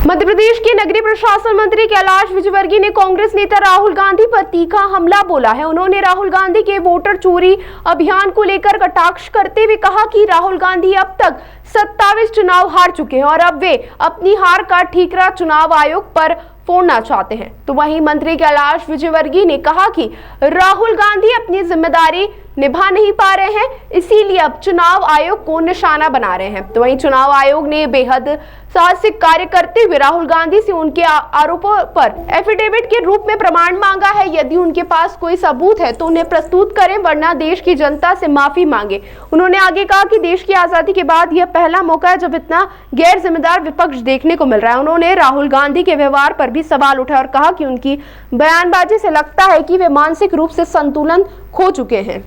मध्य प्रदेश के नगरीय प्रशासन मंत्री कैलाश विजयवर्गीय ने कांग्रेस नेता राहुल गांधी पर तीखा हमला बोला है। उन्होंने राहुल गांधी के वोटर चोरी अभियान को लेकर कटाक्ष करते हुए कहा कि राहुल गांधी अब तक 27 चुनाव हार चुके हैं और अब वे अपनी हार का ठीकरा चुनाव आयोग पर फोड़ना चाहते हैं। तो वहीं मंत्री कैलाश विजयवर्गीय ने कहा कि राहुल गांधी अपनी जिम्मेदारी निभा नहीं पा रहे हैं, इसीलिए अब चुनाव आयोग को निशाना बना रहे हैं। तो वहीं चुनाव आयोग ने बेहद साहसिक कार्य करते हुए राहुल गांधी से उनके आरोपों पर एफिडेविट के रूप में प्रमाण मांगा है। यदि उनके पास कोई सबूत है तो उन्हें प्रस्तुत करें, वरना देश की जनता से माफी मांगे। उन्होंने आगे कहा कि देश की आजादी के बाद यह पहला मौका है जब इतना गैर जिम्मेदार विपक्ष देखने को मिल रहा है। उन्होंने राहुल गांधी के व्यवहार पर भी सवाल उठाया और कहा कि उनकी बयानबाजी से लगता है कि वे मानसिक रूप से संतुलन खो चुके हैं।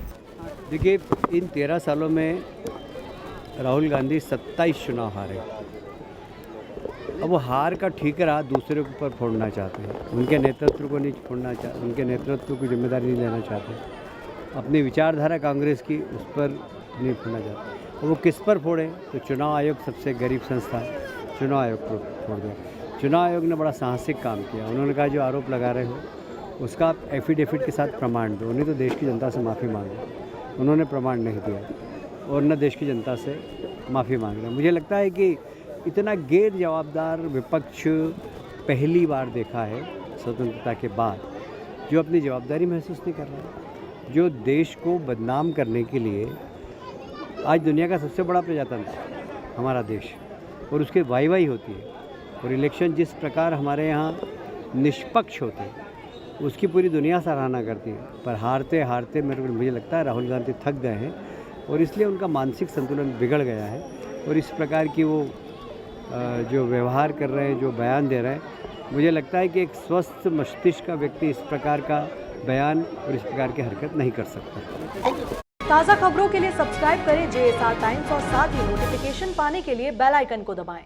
देखिए, इन 13 सालों में राहुल गांधी 27 चुनाव हारे। अब वो हार का ठीकरा दूसरे के ऊपर फोड़ना चाहते हैं, उनके नेतृत्व को नहीं फोड़ना चाहते, उनके नेतृत्व की जिम्मेदारी नहीं लेना चाहते, अपनी विचारधारा कांग्रेस की उस पर नहीं फोड़ना चाहते। और वो किस पर फोड़े? तो चुनाव आयोग सबसे गरीब संस्था है, चुनाव आयोग को फोड़ दिया। चुनाव आयोग ने बड़ा साहसिक काम किया। उन्होंने कहा जो आरोप लगा रहे हो उसका आप एफिडेविट के साथ प्रमाण दो, नहीं तो देश की जनता से माफ़ी मांगो। उन्होंने प्रमाण नहीं दिया और न देश की जनता से माफ़ी मांग रहे। मुझे लगता है कि इतना गैर जवाबदार विपक्ष पहली बार देखा है स्वतंत्रता के बाद, जो अपनी जवाबदारी महसूस नहीं कर रहा है, जो देश को बदनाम करने के लिए आज दुनिया का सबसे बड़ा प्रजातंत्र हमारा देश, और उसके वाई होती है, और इलेक्शन जिस प्रकार हमारे यहाँ निष्पक्ष होते हैं उसकी पूरी दुनिया सराहना करती है। पर हारते हारते मुझे लगता है राहुल गांधी थक गए हैं और इसलिए उनका मानसिक संतुलन बिगड़ गया है। और इस प्रकार की वो जो व्यवहार कर रहे हैं, जो बयान दे रहे हैं, मुझे लगता है कि एक स्वस्थ मस्तिष्क का व्यक्ति इस प्रकार का बयान और इस प्रकार की हरकत नहीं कर सकता। ताज़ा खबरों के लिए सब्सक्राइब करें JSR टाइम्स और साथ ही नोटिफिकेशन पाने के लिए बेल आइकन को दबाएं।